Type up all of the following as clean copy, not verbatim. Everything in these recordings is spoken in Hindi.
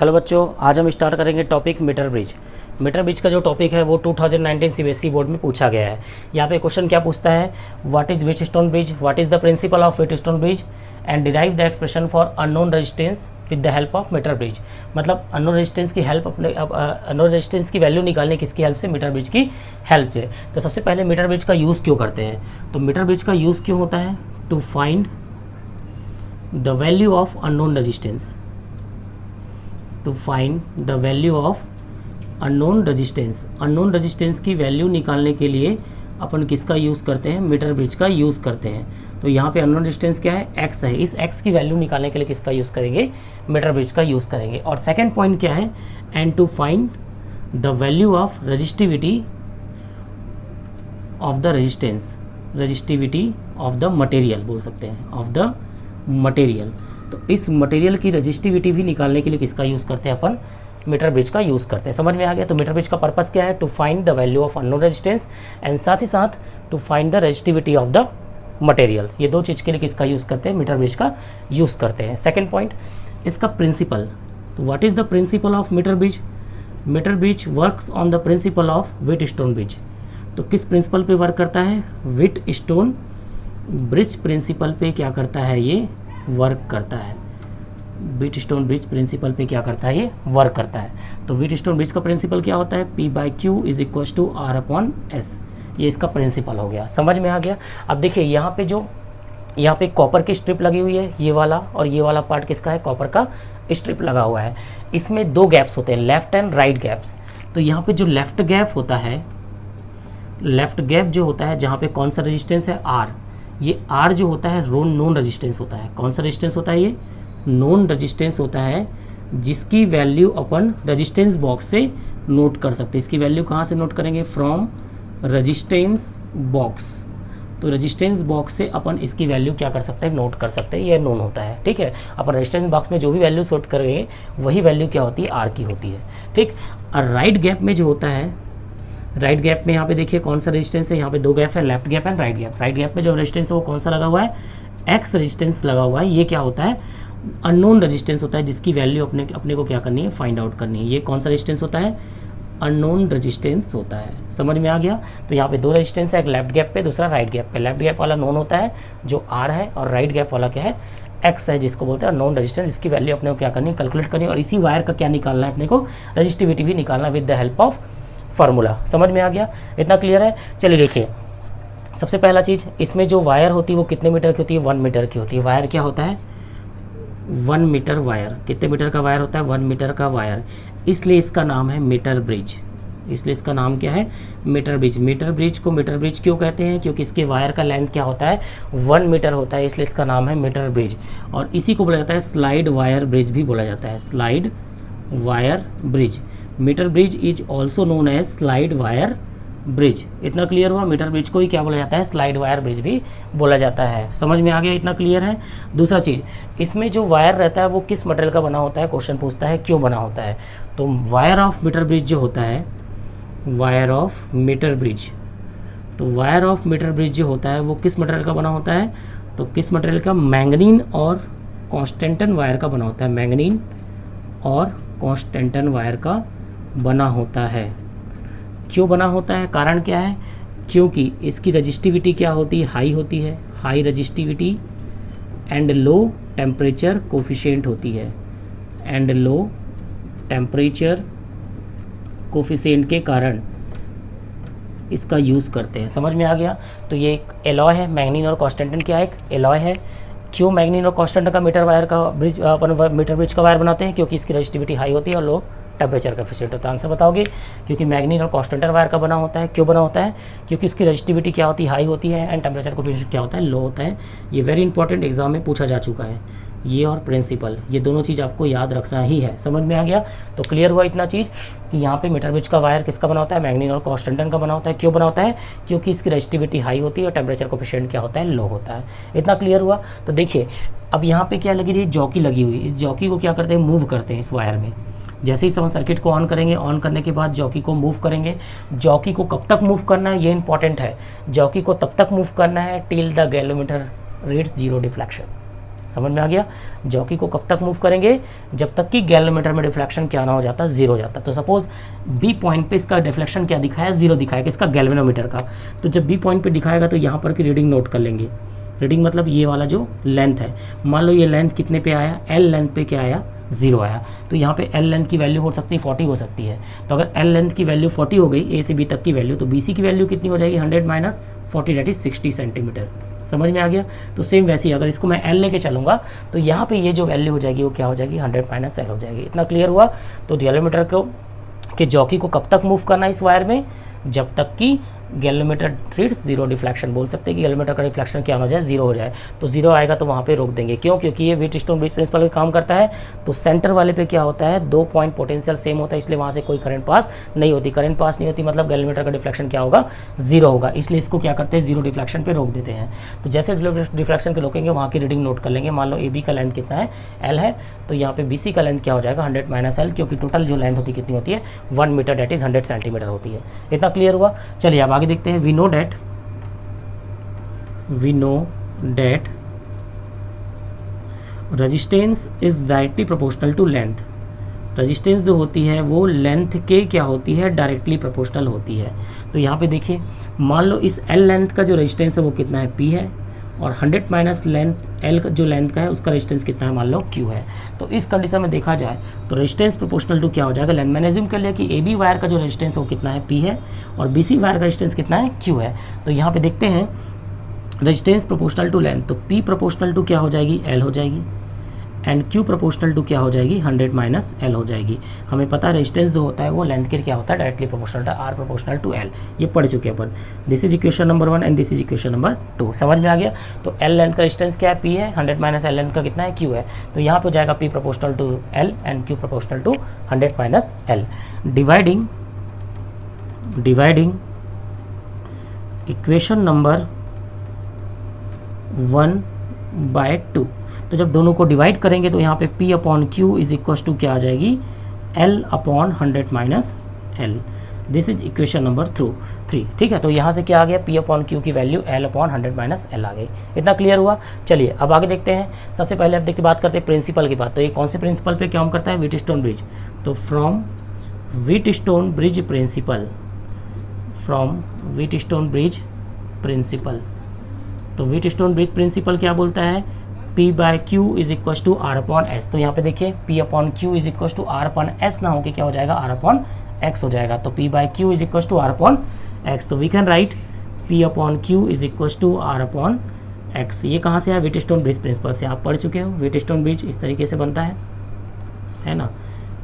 हेलो बच्चों, आज हम स्टार्ट करेंगे topic metre bridge. Metre bridge का जो टॉपिक है वो 2019 सीबीएसई बोर्ड में पूछा गया है। यहाँ पे क्वेश्चन क्या पूछता है, what is Wheatstone bridge, what is the principle of Wheatstone bridge and derive the expression for unknown resistance with the help of metre bridge. मतलब अननोन रेजिस्टेंस की हेल्प अननोन रेजिस्टेंस की वैल्यू निकालने किसकी हेल्प से, मीटर ब्रिज की हेल्प से। तो सबसे पहले मीटर ब्रिज का यूज़ क्यों करते हैं, तो मीटर ब्रिज का यूज़ क्यों होता है, to find the value of unknown resistance, to find the value of unknown resistance. Unknown resistance की वैल्यू निकालने के लिए अपन किसका यूज़ करते हैं, मीटर ब्रिज का यूज़ करते हैं। तो यहाँ पे अननोन रेजिस्टेंस क्या है, एक्स है, इस एक्स की वैल्यू निकालने के लिए किसका यूज़ करेंगे, मीटर ब्रिज का यूज़ करेंगे। और सेकेंड पॉइंट क्या है, and to find the value of resistivity of the resistance, resistivity of the material बोल सकते हैं, ऑफ द मटेरियल। तो इस मटेरियल की रजिस्टिविटी भी निकालने के लिए किसका यूज़ करते हैं, अपन मीटर ब्रिज का यूज़ करते हैं। समझ में आ गया। तो मीटर ब्रिज का पर्पस क्या है, to find the value of unknown resistance and साथ ही साथ to find the resistivity of the material. ये दो चीज़ के लिए किसका यूज़ करते हैं, मीटर ब्रिज का यूज़ करते हैं। सेकेंड पॉइंट, इसका प्रिंसिपल। तो what is the principle of metre bridge, metre bridge works on the principle of Wheatstone bridge. तो किस प्रिंसिपल पे वर्क करता है, व्हीटस्टोन ब्रिज प्रिंसिपल पे क्या करता है, ये वर्क करता है। व्हीटस्टोन ब्रिज प्रिंसिपल पे क्या करता है, ये वर्क करता है। तो व्हीटस्टोन ब्रिज का प्रिंसिपल क्या होता है, P/Q is equal to R/S। ये इसका प्रिंसिपल हो गया, समझ में आ गया। अब देखिए यहाँ पे कॉपर की स्ट्रिप लगी हुई है, ये वाला और ये वाला पार्ट किसका है, कॉपर का स्ट्रिप लगा हुआ है। इसमें दो गैप्स होते हैं, लेफ्ट एंड राइट गैप्स। तो यहाँ पे जो लेफ्ट गैप होता है, लेफ्ट गैप जो होता है जहाँ पे कौन सा रेजिस्टेंस है, R, ये R जो होता है नॉन रेजिस्टेंस होता है। कौन सा रेजिस्टेंस होता है, ये नॉन रेजिस्टेंस होता है, जिसकी वैल्यू अपन रेजिस्टेंस बॉक्स से नोट कर सकते हैं। इसकी वैल्यू कहाँ से नोट करेंगे, फ्रॉम रेजिस्टेंस बॉक्स। तो रेजिस्टेंस बॉक्स से अपन इसकी वैल्यू क्या कर सकते हैं, नोट कर सकते हैं, ये नोन होता है। ठीक है, अपन रेजिस्टेंस बॉक्स में जो भी वैल्यू नोट करेंगे वही वैल्यू क्या होती है, R की होती है। ठीक, और राइट गैप में जो होता है, राइट गैप में यहाँ पे देखिए कौन सा रेजिस्टेंस है, यहाँ पे दो गैप है, left gap and right gap. Right gap में जो रेजिस्टेंस है वो कौन सा लगा हुआ है, एक्स रेजिस्टेंस लगा हुआ है। ये क्या होता है, अननोन रेजिस्टेंस होता है, जिसकी वैल्यू अपने को क्या करनी है, फाइंड आउट करनी है। ये कौन सा रेजिस्टेंस होता है, अननोन रेजिस्टेंस होता है। समझ में आ गया। तो यहाँ पे दो रेजिस्टेंस है, एक लेफ्ट गैप पे, दूसरा राइट गैप पे। लेफ्ट गैप वाला नोन होता है जो R है, और राइट गैप वाला क्या है, एक्स है, जिसको बोलते हैं नॉन रेजिस्टेंस, जिसकी वैल्यू अपने को क्या करनी है, कैलकुलेट करनी है। और इसी वायर का क्या निकालना है अपने को, रजिस्टिविटी भी निकालना with the help of formula. समझ में आ गया, इतना क्लियर है। चलिए देखिए, सबसे पहला चीज़, इसमें जो वायर होती है वो कितने मीटर की होती है, 1 मीटर की होती है। वायर क्या होता है, 1 मीटर वायर। कितने मीटर का वायर होता है, 1 मीटर का वायर। इसलिए इसका नाम है मीटर ब्रिज। इसलिए इसका नाम क्या है, मीटर ब्रिज। मीटर ब्रिज को मीटर ब्रिज क्यों कहते हैं, क्योंकि इसके वायर का लेंथ क्या होता है, 1 मीटर होता है, इसलिए इसका नाम है मीटर ब्रिज। और इसी को बोला जाता है स्लाइड वायर ब्रिज भी बोला जाता है, slide wire bridge. Metre bridge is also known as slide wire bridge. इतना क्लियर हुआ, मीटर ब्रिज को ही क्या बोला जाता है, स्लाइड वायर ब्रिज भी बोला जाता है। समझ में आ गया, इतना क्लियर है। दूसरा चीज़, इसमें जो वायर रहता है वो किस मटेरियल का बना होता है, क्वेश्चन पूछता है क्यों बना होता है। तो वायर ऑफ मीटर ब्रिज जो होता है, वायर ऑफ मीटर ब्रिज, तो वायर ऑफ मीटर ब्रिज जो होता है वो किस मटेरियल का बना होता है, तो किस मटेरियल का, मैंगनीन और कॉन्स्टेंटन वायर का बना होता है। मैंगनीन और कॉन्स्टेंटन वायर का बना होता है। क्यों बना होता है, कारण क्या है, क्योंकि इसकी रजिस्टिविटी क्या होती है, हाई होती है, high resistivity and low temperature coefficient होती है, एंड लो टेम्परेचर कोफिशिएंट के कारण इसका यूज़ करते हैं। समझ में आ गया। तो ये एक एलॉय है, मैंगनीन और कॉन्स्टेंटन क्या है, एक एलॉय है। क्यों मैंगनीन और कॉन्स्टेंटन का मीटर वायर का ब्रिज, अपन मीटर ब्रिज का वायर बनाते हैं, क्योंकि इसकी रजिस्टिविटी हाई होती है और लो टेम्परेचर कोफिशिएंट होता है। आंसर बताओगे, क्योंकि मैंगनीन और कॉन्स्टेंटन वायर का बना होता है। क्यों बना होता है, क्योंकि उसकी रजिस्टिविटी क्या होती है, हाई होती है, एंड टेम्परेचर कोफिशिएंट क्या होता है, लो होता है। ये वेरी इंपॉर्टेंट, एग्जाम में पूछा जा चुका है। ये और प्रिंसिपल, ये दोनों चीज़ आपको याद रखना ही है। समझ में आ गया। तो क्लियर हुआ इतना चीज़ कि यहाँ पे मीटर ब्रिज का वायर किसका बना होता है, मैंगनीन और कॉन्स्टेंटन का बना होता है। क्यों बना होता है, क्योंकि इसकी रजिस्टिविटी हाई होती है और टेम्परेचर कोफिशिएंट क्या होता है, लो होता है। इतना क्लियर हुआ। तो देखिए, अब यहाँ पे क्या लगी रही, जॉकी लगी हुई। इस जॉकी को क्या करते हैं, मूव करते हैं इस वायर में। जैसे ही हम सर्किट को ऑन करेंगे, ऑन करने के बाद जॉकी को मूव करेंगे। जॉकी को कब तक मूव करना है, ये इंपॉर्टेंट है। जॉकी को तब तक मूव करना है till the galvanometer reads 0 deflection. समझ में आ गया। जॉकी को कब तक मूव करेंगे, जब तक कि गैल्वेनोमीटर में डिफ्लेक्शन क्या ना हो जाता, जीरो हो जाता। तो सपोज बी पॉइंट पे इसका डिफ्लेक्शन क्या दिखाया, जीरो दिखाएगा इसका गैल्वेनोमीटर का। तो जब बी पॉइंट पे दिखाएगा तो यहाँ पर की रीडिंग नोट कर लेंगे। रीडिंग मतलब ये वाला जो लेंथ है, मान लो ये लेंथ कितने पे आया, एल लेंथ पे क्या आया, जीरो आया। तो यहाँ पे एल लेंथ की वैल्यू हो सकती है 40 हो सकती है। तो अगर एल लेंथ की वैल्यू 40 हो गई, ए से बी तक की वैल्यू, तो बी सी की वैल्यू कितनी हो जाएगी, 100 माइनस 40 दैट इज 60 सेंटीमीटर। समझ में आ गया। तो सेम वैसे ही अगर इसको मैं एल लेके चलूँगा तो यहाँ पे ये जो वैल्यू हो जाएगी वो क्या हो जाएगी, 100 माइनस एल हो जाएगी। इतना क्लियर हुआ। तो गैल्वेनोमीटर को के जॉकी को कब तक मूव करना है इस वायर में, जब तक कि गैल्वेनोमीटर रीड्स जीरो डिफ्लेक्शन। बोल सकते हैं कि गैल्वेनोमीटर का डिफ्लेक्शन क्या हो जाए, जीरो हो जाए। तो जीरो आएगा तो वहाँ पे रोक देंगे। क्यों, क्योंकि ये व्हीटस्टोन ब्रिज प्रिंसिपल पे काम करता है। तो सेंटर वाले पे क्या होता है, 2 पॉइंट पोटेंशियल सेम होता है, इसलिए वहाँ से कोई करंट पास नहीं होती। करंट पास नहीं होती मतलब गैल्वेनोमीटर का डिफ्लेक्शन क्या होगा, जीरो होगा। इसलिए इसको क्या करते हैं, जीरो डिफ्लेक्शन पे रोक देते हैं। तो जैसे डिफ्लेक्शन के रोकेंगे वहाँ की रीडिंग नोट कर लेंगे। मान लो ए बी का लेंथ कितना है, एल है, तो यहाँ पे बी सी का लेंथ क्या हो जाएगा, 100 माइनस एल, क्योंकि टोटल जो लेंथ होती कितनी होती है, 1 मीटर दैट इज 100 सेंटीमीटर होती है। इतना क्लियर हुआ। चलिए अब आगे देखते हैं। We know that resistance is directly proportional to length. Resistance जो होती है वो लेंथ के क्या होती है, डायरेक्टली प्रोपोर्शनल होती है। तो यहाँ पे देखिए, मान लो इस एल लेंथ का जो रेजिस्टेंस है वो कितना है, पी है, और 100 माइनस लेंथ एल जो लेंथ का है उसका रेजिस्टेंस कितना है, मान लो क्यू है। तो इस कंडीशन में देखा जाए तो रेजिस्टेंस प्रोपोर्शनल टू क्या हो जाएगा, लेंथ। मैंने एज्यूम कर लिया कि ए बी वायर का जो रेजिस्टेंस है वो कितना है, पी है, और बी सी वायर का रेजिस्टेंस कितना है, क्यू है। तो यहाँ पे देखते हैं रेजिस्टेंस प्रोपोर्शनल टू लेंथ, तो पी प्रोपोर्शनल टू क्या हो जाएगी, एल हो जाएगी, एंड क्यू प्रोपोर्शनल टू क्या हो जाएगी, 100 माइनस एल हो जाएगी। हमें पता है रेजिस्टेंस जो होता है वो लेंथ के क्या होता है, डायरेक्टली प्रोपोर्शनल है, आर प्रोपोर्शनल टू एल। ये पढ़ चुके हैं अपन। This is equation number 1 and this is equation number 2। समझ में आ गया। तो एल लेंथ का रेजिस्टेंस क्या है, पी है, 100 माइनस एल लेंथ का कितना है, क्यू है। तो यहाँ पे हो जाएगा P proportional to L and Q proportional to 100 minus L. Dividing equation number 1/2। तो जब दोनों को डिवाइड करेंगे तो यहाँ पे P upon Q is equal to क्या आ जाएगी, L upon 100 minus L. This is equation number 3। ठीक है। तो यहाँ से क्या आ गया, P अपॉन क्यू की value L upon 100 minus L आ गई। इतना क्लियर हुआ। चलिए अब आगे देखते हैं। सबसे पहले अब देखते बात करते हैं प्रिंसिपल की बात। तो ये कौन से प्रिंसिपल पे काम करता है, व्हीटस्टोन ब्रिज। तो फ्रॉम व्हीटस्टोन ब्रिज प्रिंसिपल, तो व्हीटस्टोन ब्रिज प्रिंसिपल क्या बोलता है, P by Q is equal to R upon S. तो यहाँ पे देखिए P upon Q is equal to R upon S ना होके क्या हो जाएगा, आर अपॉन एक्स हो जाएगा। तो P by Q is equal to R upon X. तो we can write P upon Q is equal to R upon X. ये कहाँ से है, व्हीटस्टोन ब्रिज प्रिंसिपल से आप पढ़ चुके हो। व्हीटस्टोन ब्रिज इस तरीके से बनता है ना।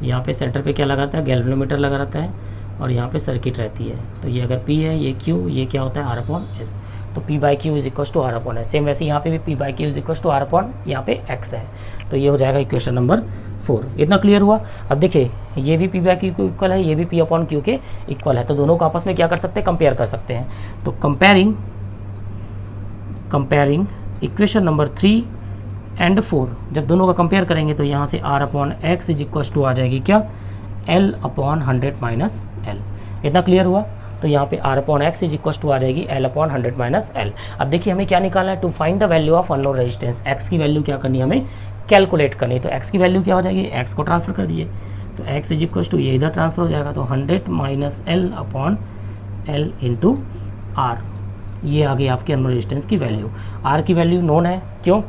यहाँ पे सेंटर पे क्या लगाता है, गैल्वेनोमीटर लगा रहता है, और यहाँ पे सर्किट रहती है। तो ये अगर P है, ये Q, ये क्या होता है, आर अपॉन एस। तो P by Q is equal to R upon S. Same वैसे यहाँ पे भी P by Q is equal to R upon यहाँ पे एक्स है। तो ये हो जाएगा इक्वेशन नंबर 4। इतना क्लियर हुआ। अब देखिए ये भी P बाई क्यू को इक्वल है, ये भी P अपॉन क्यू के इक्वल है। तो दोनों को आपस में क्या कर सकते हैं, कंपेयर कर सकते हैं। तो कंपेयरिंग इक्वेशन नंबर 3 एंड 4, जब दोनों का कंपेयर करेंगे तो यहाँ से R upon X is equal to आ जाएगी क्या, L अपॉन 100 माइनस एल। इतना क्लियर हुआ। तो यहाँ पे R upon X is equal to आ जाएगी L अपॉन 100 माइनस एल। अब देखिए हमें क्या निकालना है, to find the value of unknown resistance. x की वैल्यू क्या करनी है, हमें कैलकुलेट करनी है। तो x की वैल्यू क्या हो जाएगी, x को ट्रांसफर कर दीजिए। तो x इज इक्व टू ये इधर ट्रांसफर हो जाएगा, तो 100 minus L upon L into R. ये आ गई आपकी अननोन रेजिस्टेंस की वैल्यू। R की वैल्यू नोन है, क्यों,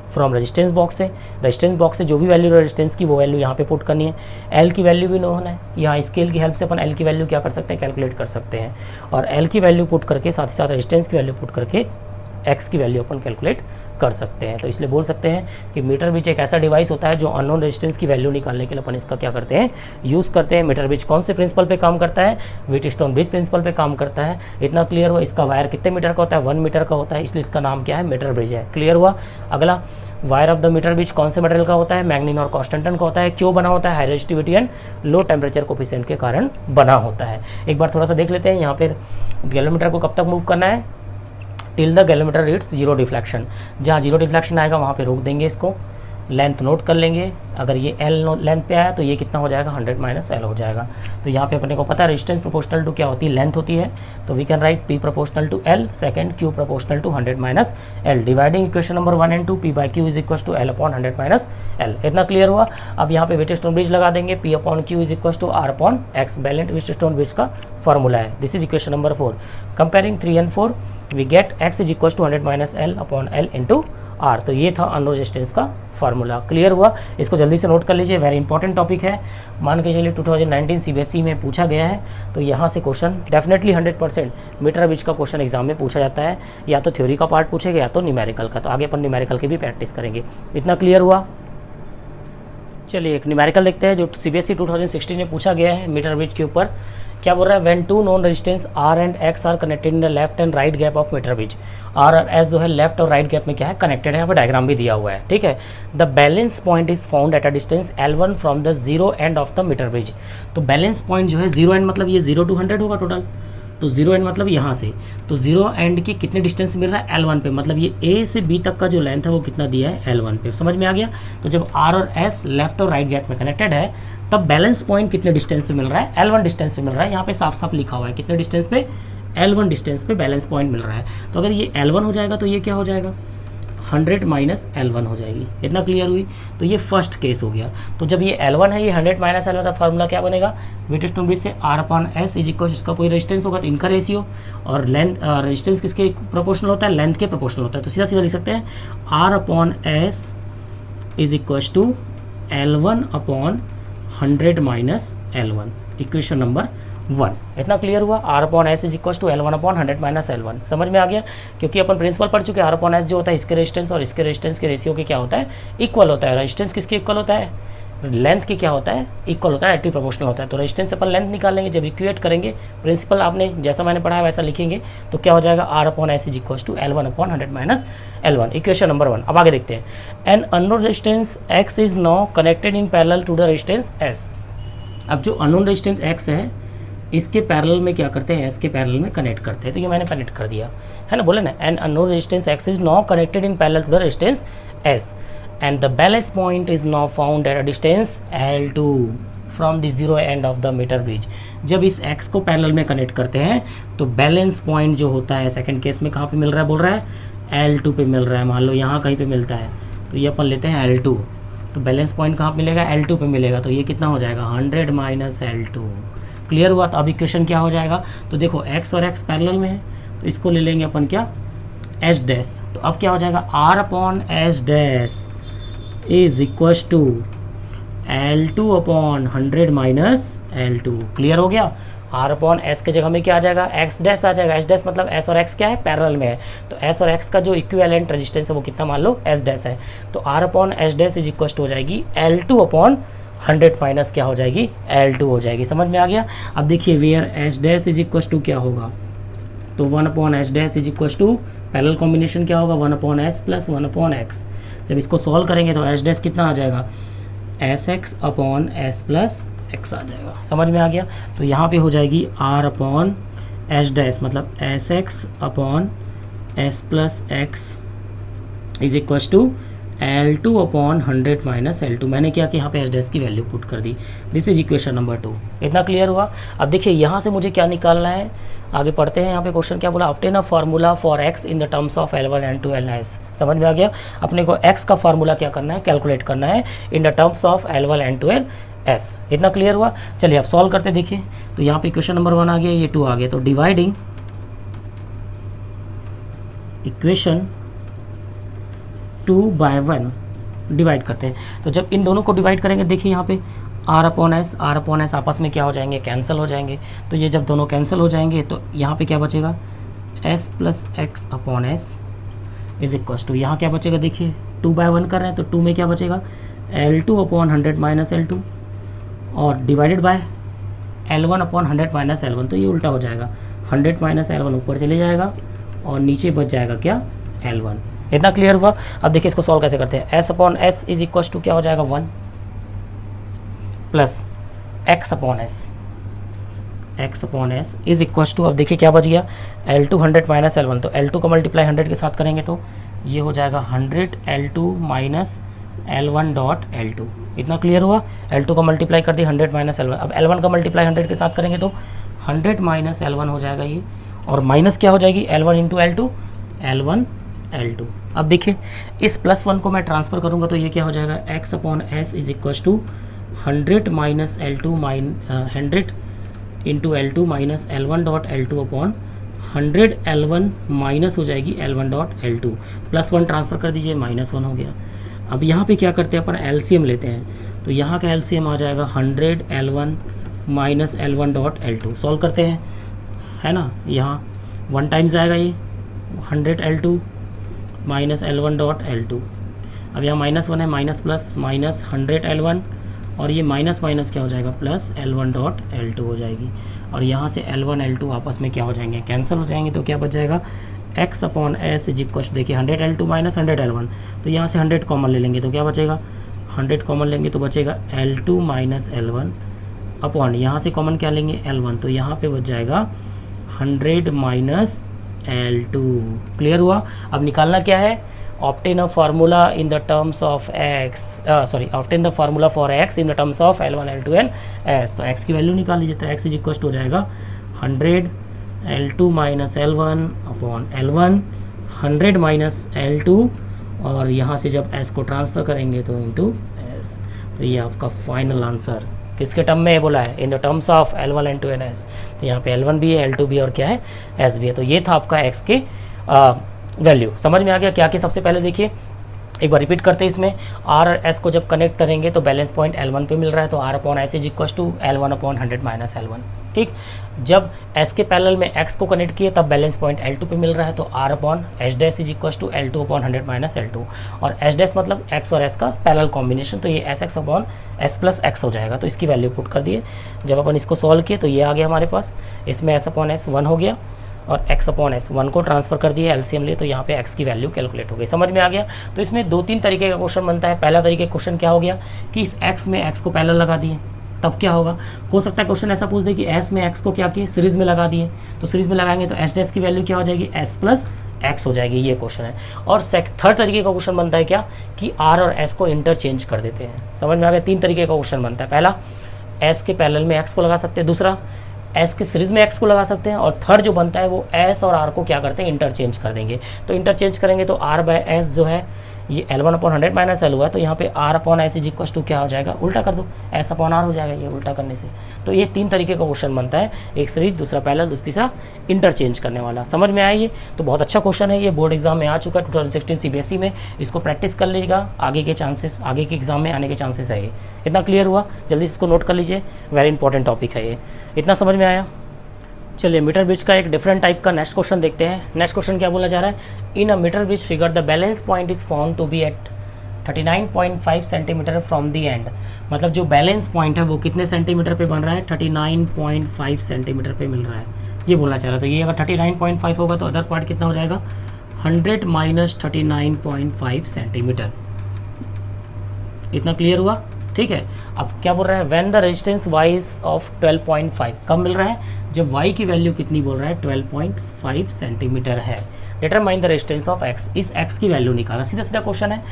फ्रॉम रेजिस्टेंस बॉक्स से। रेजिस्टेंस बॉक्स से जो भी वैल्यू रेजिस्टेंस की वो वैल्यू यहाँ पे पुट करनी है। एल की वैल्यू भी नोन है, यहाँ स्केल की हेल्प से अपन एल की वैल्यू क्या कर सकते हैं, कैलकुलेट कर सकते हैं। और एल की वैल्यू पुट करके साथ ही साथ रेजिस्टेंस की वैल्यू पुट करके एक्स की वैल्यू अपन कैलकुलेट कर सकते हैं। तो इसलिए बोल सकते हैं कि मीटर ब्रिज एक ऐसा डिवाइस होता है जो अननोन रेजिस्टेंस की वैल्यू निकालने के लिए अपन इसका क्या करते हैं, यूज़ करते हैं। मीटर ब्रिज कौन से प्रिंसिपल पे काम करता है, व्हीटस्टोन ब्रिज प्रिंसिपल पे काम करता है। इतना क्लियर हुआ। इसका वायर कितने मीटर का होता है, 1 मीटर का होता है, इसलिए इसका नाम क्या है, मीटर ब्रिज है। क्लियर हुआ। अगला, wire of the metre bridge कौन से मटेरियल का होता है, मैग्नीन और कॉन्स्टेंटन का होता है। क्यों बना होता है, high resistivity and low temperature coefficient के कारण बना होता है। एक बार थोड़ा सा देख लेते हैं। यहाँ पर गैल्वेनोमीटर को कब तक मूव करना है, till the galvanometer reads zero deflection. जहाँ जीरो डिफ्लेक्शन आएगा वहाँ पे रोक देंगे इसको। लेंथ नोट कर लेंगे। अगर ये L लेंथ पे आया तो ये कितना हो जाएगा 100 माइनस L हो जाएगा। तो यहाँ पे अपने को पता है रेजिस्टेंस प्रोपोर्शनल टू क्या होती है, लेंथ होती है। तो we can write P proportional to L, second Q proportional to 100 minus L। Dividing equation number 1 and 2, P by Q is equal to L upon 100 minus L। इतना क्लियर हुआ। अब यहाँ पे वेटस्टोन ब्रिज लगा देंगे, P अपॉन Q is equal to R upon X, balance Wheatstone bridge का फॉर्मूला है। This is equation number 4। Comparing 3 and 4 we get X is equal to 100 minus L upon L into R। तो ये था अननोन रेजिस्टेंस का फार्मूला। क्लियर हुआ। इसको जल्दी से नोट कर लीजिए, वेरी इंपॉर्टेंट टॉपिक है। मान के चलिए 2019 CBSE में पूछा गया है, तो यहाँ से क्वेश्चन डेफिनेटली 100% मीटर ब्रिज का क्वेश्चन एग्जाम में पूछा जाता है। या तो थ्योरी का पार्ट पूछेगा या तो न्यूमेरिकल का। तो आगे अपन न्यूमेरिकल की भी प्रैक्टिस करेंगे। इतना क्लियर हुआ। चलिए एक न्यूमेरिकल देखते हैं जो CBSE 2016 में पूछा गया है मीटर ब्रिज के ऊपर। क्या बोल रहा है, when two known resistance R and X are connected in the left and right gap of metre bridge. R और S जो है लेफ्ट और राइट गैप में क्या है, कनेक्टेड है। यहाँ पर डायग्राम भी दिया हुआ है, ठीक है। The balance point is found at a distance L1 from the zero end of the metre bridge. तो बैलेंस पॉइंट जो है जीरो एंड मतलब ये 0 to 100 होगा टोटल। तो जीरो एंड मतलब यहाँ से, तो जीरो एंड की कितने डिस्टेंस मिल रहा है L1 पे, मतलब ये A से B तक का जो लेंथ है वो कितना दिया है L1 पे। समझ में आ गया। तो जब R और S लेफ्ट और राइट गैप में कनेक्टेड है तब बैलेंस पॉइंट कितने डिस्टेंस पे मिल रहा है, L1 डिस्टेंस पे मिल रहा है। यहाँ पे साफ साफ लिखा हुआ है कितने डिस्टेंस पे, L1 डिस्टेंस पे बैलेंस पॉइंट मिल रहा है। तो अगर ये L1 हो जाएगा तो ये क्या हो जाएगा 100 माइनस L1 हो जाएगी। इतना क्लियर हुई। तो ये फर्स्ट केस हो गया। तो जब ये L1 है, ये 100 माइनस L1 का फार्मूला क्या बनेगा, वेटस्टोन ब्रिज से R upon S is equal, इसका कोई रेजिस्टेंस होगा तो इनका रेशियो, और लेंथ रेजिस्टेंस किसके प्रोपोर्शनल होता है, लेंथ के प्रोपोर्शनल होता है। तो सीधा सीधा लिख सकते हैं R upon S is equal to L1 upon 100 minus L1, equation number 1। इतना क्लियर हुआ। R upon S is equal to L1 upon 100 minus L1। समझ में आ गया, क्योंकि अपन प्रिंसिपल पढ़ चुके हैं। R अपॉन S जो होता है इसके रेजिस्टेंस और इसके रेजिस्टेंस के रेशियो के क्या होता है, इक्वल होता है। रेजिस्टेंस किसके इक्वल होता है, लेंथ के क्या होता है, इक्वल होता है, डायरेक्टली प्रोपोर्शनल होता है। तो रेजिस्टेंस से अपन लेंथ निकाल लेंगे। जब इक्वेट करेंगे, प्रिंसिपल आपने जैसा मैंने पढ़ा है वैसा लिखेंगे, तो क्या हो जाएगा R upon S is equal to L1 upon 100 minus L1, equation number 1। अब आगे देखते हैं। An unknown resistance X is now connected in parallel to the resistance S। अब जो अननोन रेजिस्टेंस X है इसके पैरेलल में क्या करते हैं, S के पैरेलल में कनेक्ट करते हैं। तो ये मैंने कनेक्ट कर दिया है ना, बोले ना। An unknown resistance X is now connected in parallel to the resistance S and the balance point is now found at a distance L2 from the zero end of the meter bridge। जब इस X को पैरेलल में कनेक्ट करते हैं तो बैलेंस पॉइंट जो होता है सेकंड केस में कहाँ पे मिल रहा है, बोल रहा है L2 पे मिल रहा है। मान लो यहाँ कहीं पे मिलता है तो ये अपन लेते हैं L2। तो बैलेंस पॉइंट कहाँ पे मिलेगा, L2 पे मिलेगा। तो ये कितना हो जाएगा 100 माइनस L2। क्लियर हुआ। तो अब इक्वेशन क्या हो जाएगा, तो देखो X और X पैरेलल में है तो इसको ले लेंगे अपन क्या, S डैश। तो अब क्या हो जाएगा R upon S dash is equal to L2 upon 100 minus L2। Clear हो गया। R अपॉन S के जगह में क्या आ जाएगा, X डैश आ जाएगा। S डैश मतलब S और X क्या है, पैरेलल में है। तो S और X का जो इक्विवेलेंट रेजिस्टेंस है वो कितना, मान लो S डैश है। तो R upon S dash is equal to हो जाएगी L2 अपॉन 100 माइनस क्या हो जाएगी, L2 हो जाएगी। समझ में आ गया। अब देखिए where S dash is equal to क्या होगा, तो 1 upon S dash is equal to parallel combination क्या होगा, 1 upon S plus 1 upon X। जब इसको सॉल्व करेंगे तो S डैश कितना आ जाएगा, SX upon S plus X आ जाएगा। समझ में आ गया। तो यहाँ पे हो जाएगी R अपॉन S डैश मतलब SX upon S plus X is equal to L2 upon 100 minus L2। मैंने क्या कि यहाँ पे S डैश की वैल्यू पुट कर दी। This is equation number 2। इतना क्लियर हुआ। अब देखिए यहाँ से मुझे क्या निकालना है, आगे पढ़ते हैं। यहाँ पे क्वेश्चन क्या बोला, obtain a formula for X in the terms of L1 L2 LS। समझ में आ गया। अपने को X का फार्मूला क्या करना है, कैलकुलेट करना है in the terms of L1 L2 LS। इतना क्लियर हुआ। चलिए अब सॉल्व करते देखिए। तो यहाँ पे क्वेश्चन नंबर 1 आ गया, ये 2 आ गया। तो डिवाइडिंग इक्वेशन 2 बाय 1 डिवाइड करते हैं। तो जब इन दोनों को डिवाइड करेंगे, देखिए यहाँ पे R अपॉन S आपस में क्या हो जाएंगे, कैंसिल हो जाएंगे। तो ये जब दोनों कैंसिल हो जाएंगे तो यहाँ पे क्या बचेगा, S plus X upon S is equal to, यहाँ क्या बचेगा, देखिए 2 बाय 1 कर रहे हैं तो 2 में क्या बचेगा, L2 अपॉन 100 माइनस L2 और divided by L1 upon 100 minus L1। तो ये उल्टा हो जाएगा, 100 माइनस L1 ऊपर चले जाएगा और नीचे बच जाएगा क्या, L1। इतना क्लियर हुआ। अब देखिए इसको सॉल्व कैसे करते हैं। S upon S is equal to क्या हो जाएगा, 1 plus X upon S is equal to, अब देखिए क्या बच गया, L2 100 माइनस L1। तो L2 का मल्टीप्लाई 100 के साथ करेंगे तो ये हो जाएगा 100 L2 minus L1 dot L2। इतना क्लियर हुआ। L2 का मल्टीप्लाई कर दिया 100 माइनस L1। अब L1 का मल्टीप्लाई 100 के साथ करेंगे तो 100 माइनस L1 हो जाएगा ये, और माइनस क्या हो जाएगी L1 into L2, L1 L2। अब देखिए इस +1 को मैं ट्रांसफ़र करूँगा तो ये क्या हो जाएगा, x upon S is equals to 100 minus L2 100 into L2 minus L1 dot L2 upon 100 L1 minus हो जाएगी L1 डॉट L2, +1 ट्रांसफ़र कर दीजिए, -1 हो गया। अब यहाँ पे क्या करते हैं अपन, एलसीएम लेते हैं, तो यहाँ का एलसीएम आ जाएगा 100 L1 minus L1 dot L2। Solve करते हैं, है ना, यहाँ 1 टाइम्स आएगा ये 100 L2 minus L1 dot L2। अब यहाँ -1 है, माइनस प्लस माइनस 100 L1, और ये माइनस माइनस क्या हो जाएगा, प्लस L1 डॉट L2 हो जाएगी। और यहाँ से L1 L2 आपस में क्या हो जाएंगे, कैंसिल हो जाएंगे। तो क्या बच जाएगा, x upon S is equal, देखिए 100 L2 माइनस 100 L1, तो यहाँ से 100 कॉमन ले लेंगे तो क्या बचेगा, 100 कॉमन लेंगे तो बचेगा L2 माइनस L1 अपॉन, यहाँ से कॉमन क्या लेंगे, L1, तो यहाँ पे बच जाएगा 100 माइनस L2। क्लियर हुआ। अब निकालना क्या है, obtain a formula in the terms of x, obtain the formula for x in the terms of L1 L2 and s। तो x की वैल्यू निकाल लीजिए, तो x इज इक्वल हो जाएगा 100 L2 minus L1 upon L1, 100 minus L2, और यहाँ से जब s को ट्रांसफ़र करेंगे तो इंटू s। तो ये आपका फाइनल आंसर किसके टर्म में बोला है, in the terms of L1 L2 and s। तो यहाँ पे L1 भी है, L2 भी है, और क्या है, s भी है। तो ये था आपका x के वैल्यू। समझ में आ गया क्या कि सबसे पहले देखिए एक बार रिपीट करते हैं, इसमें r और s को जब कनेक्ट करेंगे तो बैलेंस पॉइंट L1 पे मिल रहा है, तो r upon S is equal to L1 upon 100 minus L1। ठीक, जब s के पैरेलल में x को कनेक्ट किए तब बैलेंस पॉइंट L2 पे मिल रहा है, तो r upon H dash is equal to L2 upon 100 minus L2, और एच डैश मतलब x और s का पैरेलल कॉम्बिनेशन, तो ये S X upon S plus X हो जाएगा। तो इसकी वैल्यू पुट कर दिए, जब अपन इसको सॉल्व किए तो ये आ गया हमारे पास, इसमें s अपॉन एस 1 हो गया, और x अपॉन एस 1 को ट्रांसफ़र कर दिया, एलसीएम लिए, तो यहाँ पे x की वैल्यू कैलकुलेट हो गई। समझ में आ गया। तो इसमें 2-3 तरीके का क्वेश्चन बनता है। पहला तरीके क्वेश्चन क्या हो गया कि इस x में x को पैरेलल लगा दिए, तब क्या होगा, हो सकता है क्वेश्चन ऐसा पूछ दे कि s में x को क्या किए, सीरीज में लगा दिए, तो सीरीज में लगाएंगे तो एच डैश की वैल्यू क्या हो जाएगी, s प्लस x हो जाएगी। ये क्वेश्चन है। और थर्ड तरीके का क्वेश्चन बनता है क्या कि r और s को इंटरचेंज कर देते हैं। समझ में आ गया। 3 तरीके का क्वेश्चन बनता है। पहला s के पैरेलल में x को लगा सकते हैं, दूसरा s के सीरीज में x को लगा सकते हैं, और थर्ड जो बनता है वो s और r को क्या करते हैं, इंटरचेंज कर देंगे। तो इंटरचेंज करेंगे तो r बाय एस जो है ये L1 अपॉन 100 माइनस L हुआ है, तो यहाँ पे r upon S is equal to क्या हो जाएगा, उल्टा कर दो, s अपॉन r हो जाएगा ये उल्टा करने से। तो ये 3 तरीके का क्वेश्चन बनता है, एक सीरीज, दूसरा पैरेलल, तीसरा इंटरचेंज करने वाला। समझ में आया ये। तो बहुत अच्छा क्वेश्चन है, ये बोर्ड एग्जाम में आ चुका है 2016 CBSE में। इसको प्रैक्टिस कर लीजिएगा, आगे के चांसेस, आगे के एग्जाम में आने के चांसेस है ये। इतना क्लियर हुआ, जल्दी इसको नोट कर लीजिए, वेरी इंपॉर्टेंट टॉपिक है ये। इतना समझ में आया। चलिए मीटर ब्रिज का एक डिफरेंट टाइप का नेक्स्ट क्वेश्चन देखते हैं। नेक्स्ट क्वेश्चन क्या बोला जा रहा है, in a metre bridge figure the balance point is found to be at 39.5 centimetre from the end. मतलब जो बैलेंस पॉइंट है वो कितने सेंटीमीटर पे बन रहा है, 39.5 सेंटीमीटर पे मिल रहा है, ये बोलना चाह रहा था। तो ये अगर 39.5 होगा तो अदर पार्ट कितना हो जाएगा, 100 माइनस 39.5 सेंटीमीटर। इतना क्लियर हुआ। ठीक है। अब क्या बोल रहा है, when the resistance y is of 12.5, कब मिल रहा है, जब y की वैल्यू कितनी बोल रहा है, 12.5 सेंटीमीटर है। Determine the resistance of x, इस x की वैल्यू निकाला। सीधा सीधा क्वेश्चन है,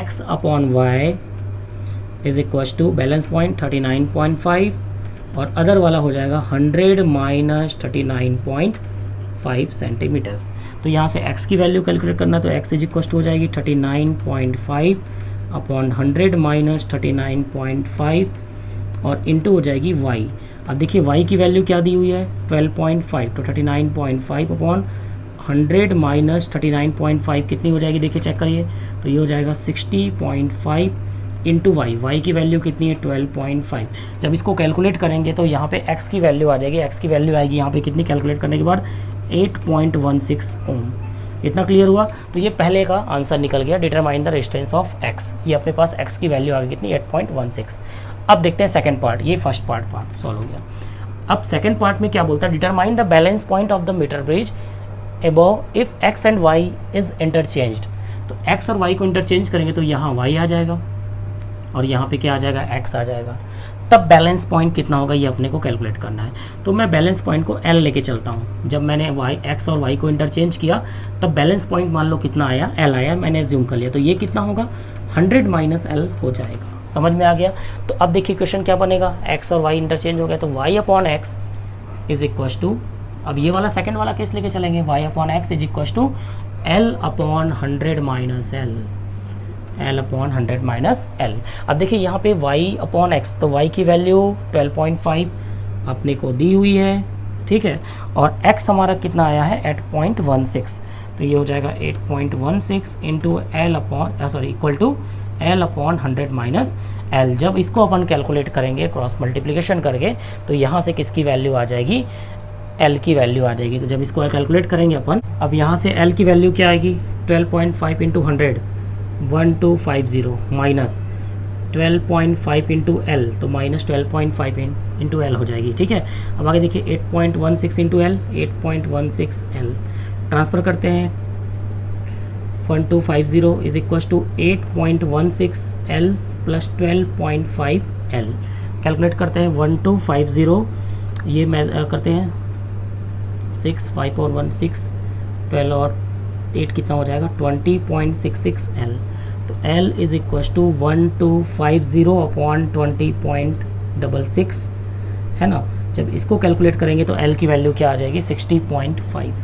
x अपॉन y is equal to balance point 39.5, और अदर वाला हो जाएगा 100 माइनस 39.5 सेंटीमीटर। तो यहाँ से x की वैल्यू कैलकुलेट करना, तो x इज इक्वल टू हो जाएगी 39.5 अपॉन 100 माइनस 39.5, और इंटू हो जाएगी y। अब देखिए y की वैल्यू क्या दी हुई है, 12.5, तो 39.5 अपॉन 100 माइनस 39.5 कितनी हो जाएगी, देखिए चेक करिए, तो ये हो जाएगा 60.5 इंटू y की वैल्यू कितनी है, 12.5। जब इसको कैलकुलेट करेंगे तो यहाँ पे x की वैल्यू आ जाएगी, x की वैल्यू आएगी यहाँ पे कितनी, कैलकुलेट करने के बाद 8.16 ओम। इतना क्लियर हुआ। तो ये पहले का आंसर निकल गया, determine the resistance of x। ये अपने पास x की वैल्यू आ गई कितनी, 8.16। अब देखते हैं सेकंड पार्ट, ये फर्स्ट पार्ट सॉल्व हो गया। अब सेकंड पार्ट में क्या बोलता है, determine the balance point of the metre bridge above if x and y is interchanged. तो x और y को इंटरचेंज करेंगे तो यहाँ y आ जाएगा, और यहाँ पे क्या आ जाएगा, x आ जाएगा। तब बैलेंस पॉइंट कितना होगा ये अपने को कैलकुलेट करना है। तो मैं बैलेंस पॉइंट को L लेके चलता हूँ। जब मैंने x और y को इंटरचेंज किया तब बैलेंस पॉइंट मान लो कितना आया, L आया, मैंने एज्यूम कर लिया। तो ये कितना होगा, 100 माइनस एल हो जाएगा। समझ में आ गया। तो अब देखिए क्वेश्चन क्या बनेगा, एक्स और वाई इंटरचेंज हो गया, तो Y upon X is equal to, अब ये वाला सेकंड वाला केस लेके चलेंगे, Y upon X is equal to L upon 100 minus L, L upon 100 minus L. अब देखिए यहाँ पे y अपॉन एक्स, तो y की वैल्यू 12.5 अपने को दी हुई है, ठीक है, और x हमारा कितना आया है 8.16, तो ये हो जाएगा 8.16 into L upon sorry equal to L upon 100 minus L. जब इसको अपन कैलकुलेट करेंगे क्रॉस मल्टीप्लिकेशन करके, तो यहाँ से किसकी वैल्यू आ जाएगी, एल की वैल्यू आ जाएगी। तो जब इसको कैलकुलेट करेंगे अपन, अब यहाँ से एल की वैल्यू क्या आएगी, 12.5 इंटू 100 1250 माइनस 12.5 इंटू एल, तो माइनस 12.5 इंटू एल हो जाएगी, ठीक है। अब आगे देखिए 8.16 इंटू एल, 8.16 एल ट्रांसफ़र करते हैं, 1250 is equal to 8.16 L plus 12.5 L. Calculate करते हैं 1250, ये करते हैं 6 5 और 1 6, 12 और 8 कितना हो जाएगा 20.66 एल। तो L is equal to 1250 upon 20.66 है ना। जब इसको कैलकुलेट करेंगे तो एल की वैल्यू क्या आ जाएगी 60.5,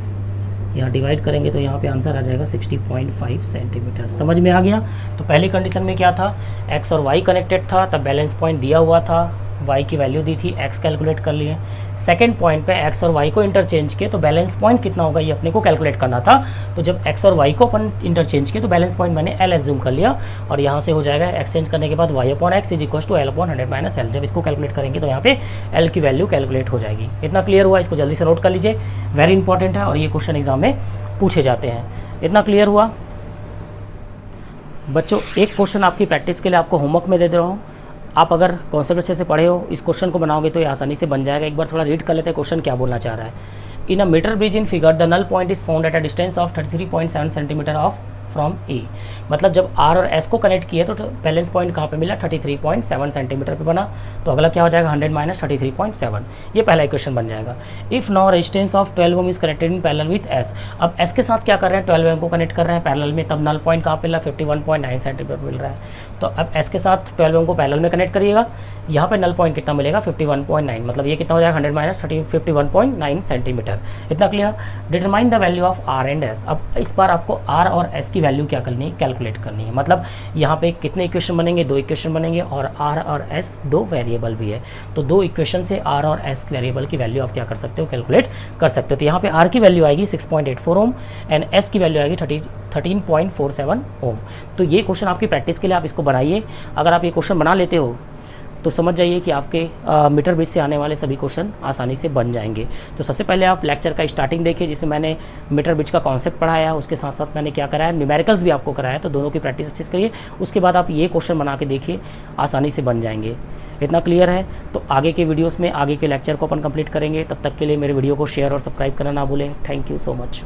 यहाँ डिवाइड करेंगे तो यहाँ पे आंसर आ जाएगा 60.5 सेंटीमीटर। समझ में आ गया। तो पहली कंडीशन में क्या था, एक्स और वाई कनेक्टेड था, तब बैलेंस पॉइंट दिया हुआ था, y की वैल्यू दी थी, x कैलकुलेट कर लिए। सेकंड पॉइंट पे x और y को इंटरचेंज किए तो बैलेंस पॉइंट कितना होगा ये अपने को कैलकुलेट करना था। तो जब x और y को अपन इंटरचेंज किए तो बैलेंस पॉइंट मैंने l एज्यूम कर लिया, और यहाँ से हो जाएगा एक्सचेंज करने के बाद y upon X is equal to L upon 100 minus L. जब इसको कैलकुलेट करेंगे तो यहाँ पे l की वैल्यू कैलकुलेट हो जाएगी। इतना क्लियर हुआ, इसको जल्दी से नोट कर लीजिए, वेरी इंपॉर्टेंट है और ये क्वेश्चन एग्जाम में पूछे जाते हैं। इतना क्लियर हुआ बच्चों। एक क्वेश्चन आपकी प्रैक्टिस के लिए आपको होमवर्क में दे दे रहा हूँ, आप अगर कॉन्सेप्ट अच्छे से पढ़े हो, इस क्वेश्चन को बनाओगे तो ये आसानी से बन जाएगा। एक बार थोड़ा रीड कर लेते हैं क्वेश्चन क्या बोलना चाह रहा है। In a metre bridge in figure the null point is found at a distance of 33.7 centimetre of from A. मतलब जब आर और एस को कनेक्ट किए तो बैलेंस पॉइंट कहाँ पे मिला 33.7 सेंटीमीटर पे बना। तो अगला क्या हो जाएगा 100 माइनस 33.7, ये पहला इक्वेशन बन जाएगा। If now resistance of 12 ohm is connected in parallel with S. अब एस के साथ क्या कर रहे हैं, 12 ओम को कनेक्ट कर रहे हैं पैरेलल में, तब नल पॉइंट कहाँ पे मिला 51.9 सेंटीमीटर मिल रहा है। तो अब एस के साथ 12 ओम को पैरेलल में कनेक्ट करिएगा, यहाँ पे नल पॉइंट कितना मिलेगा 51.9, मतलब ये कितना हो जाएगा 100 माइनस 51.9 सेंटीमीटर। इतना clear. Determine the value of R and S. अब इस बार आपको आर और एस की वैल्यू क्या करनी है, कैलकुलेट करनी है। मतलब यहाँ पे कितने इक्वेशन बनेंगे, 2 इक्वेशन बनेंगे, और आर और एस 2 वेरिएबल भी है। तो 2 इक्वेशन से आर और एस वेरिएबल की वैल्यू आप क्या कर सकते हो, कैलकुलेट कर सकते हो। तो यहाँ पे आर की वैल्यू आएगी 6.84 ओम एंड एस की वैल्यू आएगी 13.47 ओम। तो ये क्वेश्चन आपकी प्रैक्टिस के लिए आप इसको बनाइए। अगर आप ये क्वेश्चन बना लेते हो तो समझ जाइए कि आपके मीटर ब्रिज से आने वाले सभी क्वेश्चन आसानी से बन जाएंगे। तो सबसे पहले आप लेक्चर का स्टार्टिंग देखिए, जिसमें मैंने मीटर ब्रिज का कॉन्सेप्ट पढ़ाया, उसके साथ साथ मैंने क्या कराया, न्यूमेरिकल्स भी आपको कराया। तो दोनों की प्रैक्टिस अच्छे से करिए, उसके बाद आप ये क्वेश्चन बना के देखिए, आसानी से बन जाएंगे। इतना क्लियर है। तो आगे के वीडियोज़ में आगे के लेक्चर को अपन कंप्लीट करेंगे। तब तक के लिए मेरे वीडियो को शेयर और सब्सक्राइब करना ना भूलें। Thank you so much.